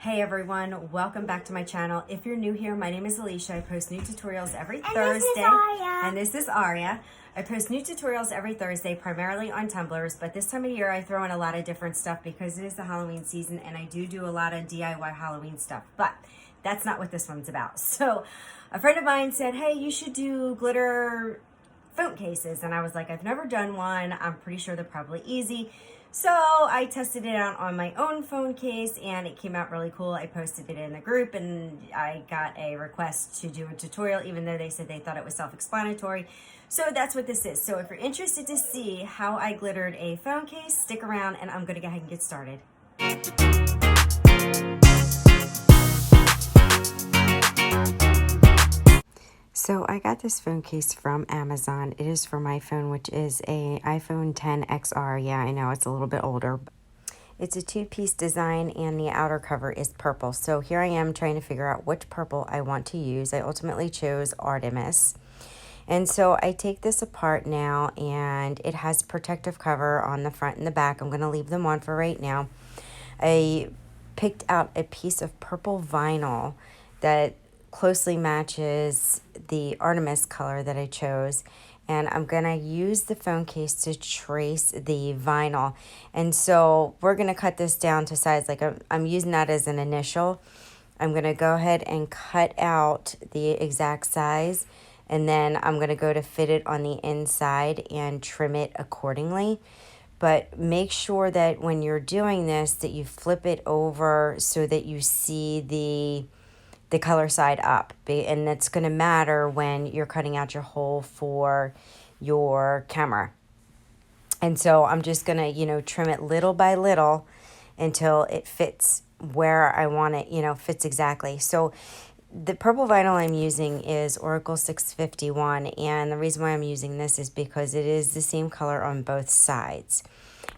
Hey everyone, welcome back to my channel. If you're new here, my name is Alicia. I post new tutorials every Thursday. And this is Aria. I post new tutorials every Thursday, primarily on tumblers, but this time of year I throw in a lot of different stuff because it is the Halloween season and I do a lot of DIY Halloween stuff, but that's not what this one's about. So a friend of mine said, hey, you should do glitter phone cases. And I was like, I've never done one. I'm pretty sure they're probably easy. So I tested it out on my own phone case and it came out really cool. I posted it in the group and I got a request to do a tutorial, even though they said they thought it was self-explanatory. So that's what this is. So if you're interested to see how I glittered a phone case, stick around and I'm gonna go ahead and get started. So I got this phone case from Amazon. It is for my phone, which is a iPhone X XR. Yeah, I know it's a little bit older. It's a two-piece design and the outer cover is purple. So here I am trying to figure out which purple I want to use. I ultimately chose Artemis. And so I take this apart now and it has protective cover on the front and the back. I'm going to leave them on for right now. I picked out a piece of purple vinyl that closely matches the Artemis color that I chose, and I'm gonna use the phone case to trace the vinyl. And so we're gonna cut this down to size, like I'm using that as an initial. I'm gonna go ahead and cut out the exact size, and then I'm gonna go to fit it on the inside and trim it accordingly. But make sure that when you're doing this that you flip it over so that you see the color side up, and that's going to matter when you're cutting out your hole for your camera. And so I'm just going to, trim it little by little until it fits where I want it, fits exactly. So the purple vinyl I'm using is Oracle 651, and the reason why I'm using this is because it is the same color on both sides.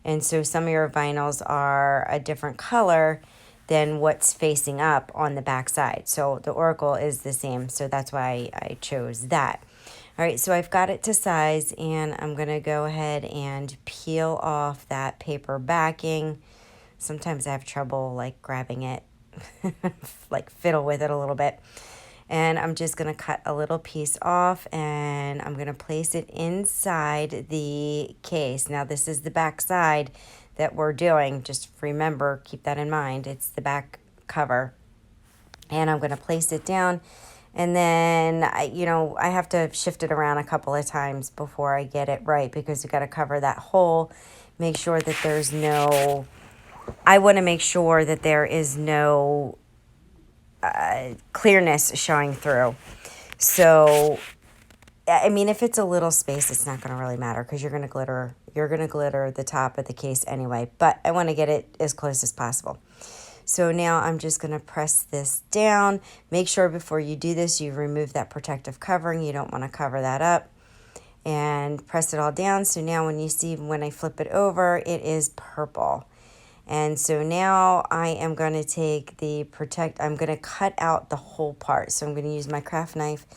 And so some of your vinyls are a different color than what's facing up on the back side. So the Oracle is the same, so that's why I chose that. All right, so I've got it to size, and I'm gonna go ahead and peel off that paper backing. Sometimes I have trouble like grabbing it, like fiddle with it a little bit. And I'm just gonna cut a little piece off and I'm gonna place it inside the case. Now this is the back side that we're doing. Just remember, keep that in mind. It's the back cover. And I'm gonna place it down, and then I have to shift it around a couple of times before I get it right, because you gotta cover that hole. Make sure that there's no, I wanna make sure that there is no clearness showing through. So I mean, if it's a little space, it's not going to really matter because you're going to glitter the top of the case anyway, but I want to get it as close as possible. So now I'm just going to press this down. Make sure before you do this, you remove that protective covering. You don't want to cover that up, and press it all down. So now when I flip it over, it is purple. And so now I am going to take I'm going to cut out the whole part. So I'm going to use my craft knife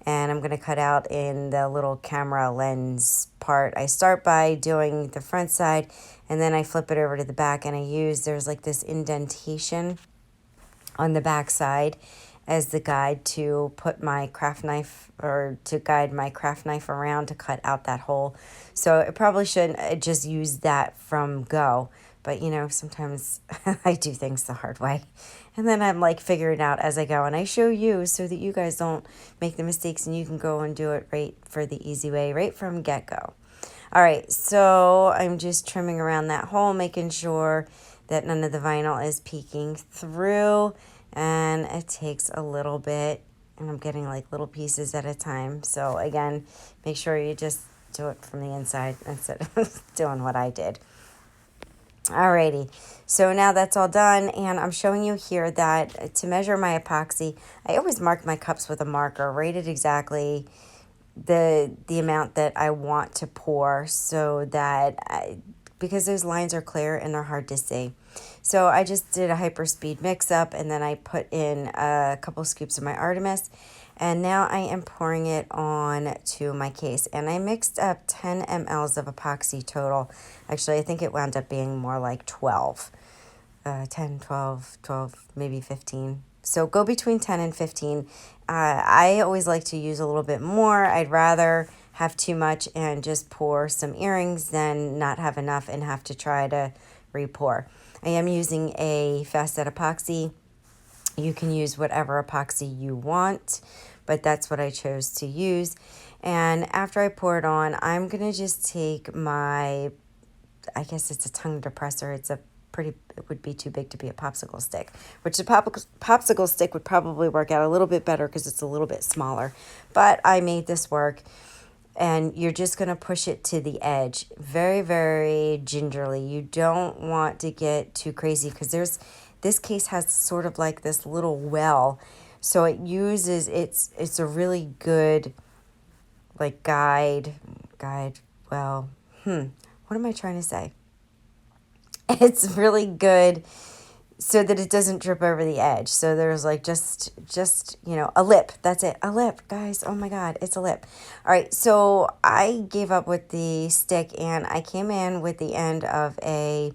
and I'm going to cut out in the little camera lens part. I start by doing the front side and then I flip it over to the back, and there's like this indentation on the back side as the guide to put my craft knife, or to guide my craft knife around to cut out that hole. So it probably shouldn't just use that from go. But, sometimes I do things the hard way. And then I'm like figuring it out as I go. And I show you so that you guys don't make the mistakes and you can go and do it right for the easy way, right from get-go. All right, so I'm just trimming around that hole, making sure that none of the vinyl is peeking through. And it takes a little bit, and I'm getting like little pieces at a time. So again, make sure you just do it from the inside instead of doing what I did. Alrighty, so now that's all done, and I'm showing you here that to measure my epoxy, I always mark my cups with a marker, rated exactly the amount that I want to pour, so that because those lines are clear and they're hard to see. So I just did a hyperspeed mix up, and then I put in a couple scoops of my Artemis, and now I am pouring it on to my case. And I mixed up 10 mLs of epoxy total. Actually, I think it wound up being more like 12. 10, 12, 12, maybe 15. So go between 10 and 15. I always like to use a little bit more. I'd rather have too much and just pour some earrings than not have enough and have to try to re-pour. I am using a fast set epoxy. You can use whatever epoxy you want, but that's what I chose to use. And after I pour it on, I'm going to just take my, I guess it's a tongue depressor. It's a pretty, it would be too big to be a popsicle stick, which the popsicle stick would probably work out a little bit better because it's a little bit smaller. But I made this work. And you're just going to push it to the edge very, very gingerly. You don't want to get too crazy because this case has sort of like this little well. So it uses, it's a really good like guide, well, what am I trying to say? It's really good so that it doesn't drip over the edge. So there's like just a lip. That's it. A lip, guys. Oh my God, it's a lip. All right, so I gave up with the stick and I came in with the end of a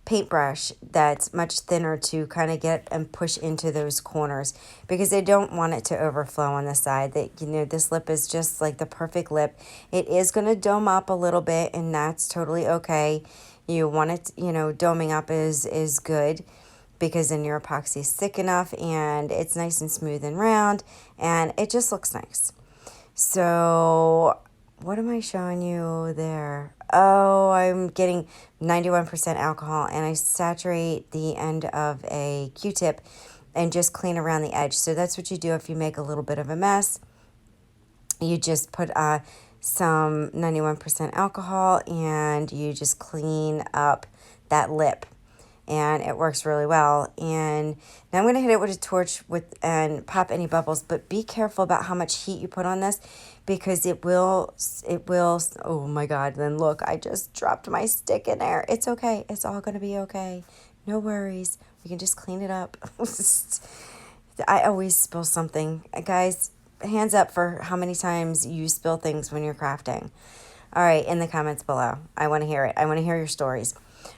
paintbrush that's much thinner to kind of get and push into those corners because I don't want it to overflow on the side. That, this lip is just like the perfect lip. It is going to dome up a little bit and that's totally okay. You want it, doming up is good because then your epoxy is thick enough and it's nice and smooth and round and it just looks nice. So what am I showing you there? Oh, I'm getting 91% alcohol and I saturate the end of a Q-tip and just clean around the edge. So that's what you do if you make a little bit of a mess. You just put some 91% alcohol and you just clean up that lip. And it works really well. And now I'm going to hit it with a torch and pop any bubbles. But be careful about how much heat you put on this because it will, oh my God, then look, I just dropped my stick in there. It's okay. It's all going to be okay. No worries. We can just clean it up. I always spill something. Guys, hands up for how many times you spill things when you're crafting. All right, in the comments below. I want to hear it. I want to hear your stories.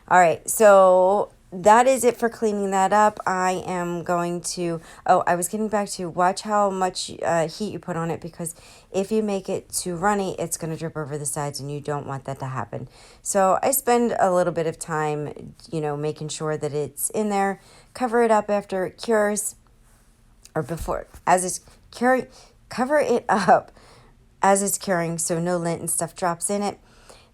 All right, so that is it for cleaning that up. I am going to, I was getting back to watch how much heat you put on it because if you make it too runny, it's going to drip over the sides and you don't want that to happen. So I spend a little bit of time, making sure that it's in there. Cover it up after it cures or before, as it's curing, cover it up as it's curing so no lint and stuff drops in it.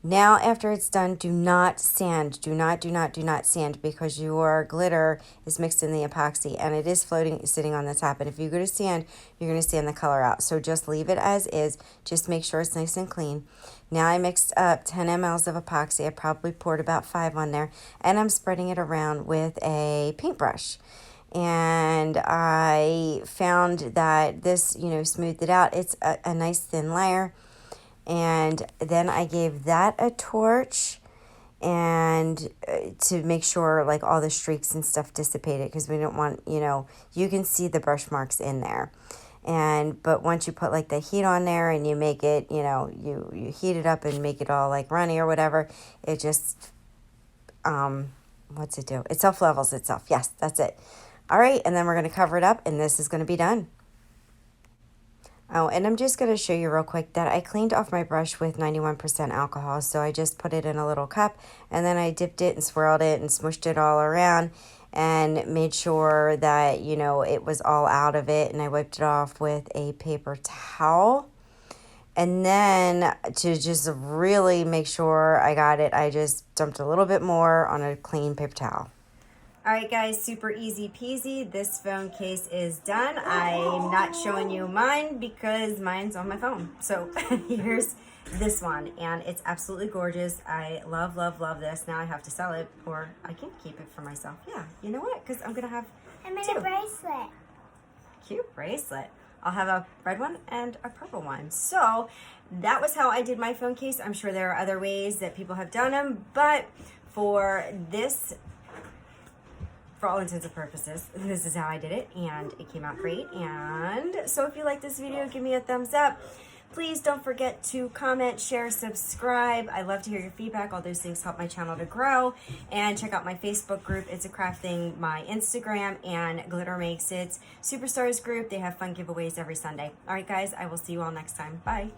Now, after it's done, do not sand. Do not sand because your glitter is mixed in the epoxy and it is floating, sitting on the top. And if you go to sand, you're going to sand the color out. So just leave it as is. Just make sure it's nice and clean. Now I mixed up 10 mLs of epoxy. I probably poured about 5 on there. And I'm spreading it around with a paintbrush. And I found that this, smoothed it out. It's a nice thin layer. And then I gave that a torch and to make sure like all the streaks and stuff dissipated because we don't want, you can see the brush marks in there. But once you put like the heat on there and you make it, you heat it up and make it all like runny or whatever, it just, what's it do? It self-levels itself. Yes, that's it. All right, and then we're going to cover it up and this is going to be done. Oh, and I'm just going to show you real quick that I cleaned off my brush with 91% alcohol. So I just put it in a little cup and then I dipped it and swirled it and smushed it all around and made sure that, it was all out of it. And I wiped it off with a paper towel. And then to just really make sure I got it, I just dumped a little bit more on a clean paper towel. All right, guys, super easy peasy. This phone case is done. I'm not showing you mine because mine's on my phone. So here's this one, and it's absolutely gorgeous. I love, love, love this. Now I have to sell it, or I can keep it for myself. Yeah, you know what? Because I'm going to have I made 2. a bracelet. Cute bracelet. I'll have a red one and a purple one. So that was how I did my phone case. I'm sure there are other ways that people have done them, but for this, for all intents and purposes, this is how I did it, and it came out great. And so if you like this video, give me a thumbs up. Please don't forget to comment, share, subscribe. I love to hear your feedback. All those things help my channel to grow. And check out my Facebook group, It's a Craft Thing, my Instagram, and Glitter Makes It Superstars group. They have fun giveaways every Sunday. All right, guys, I will see you all next time. Bye.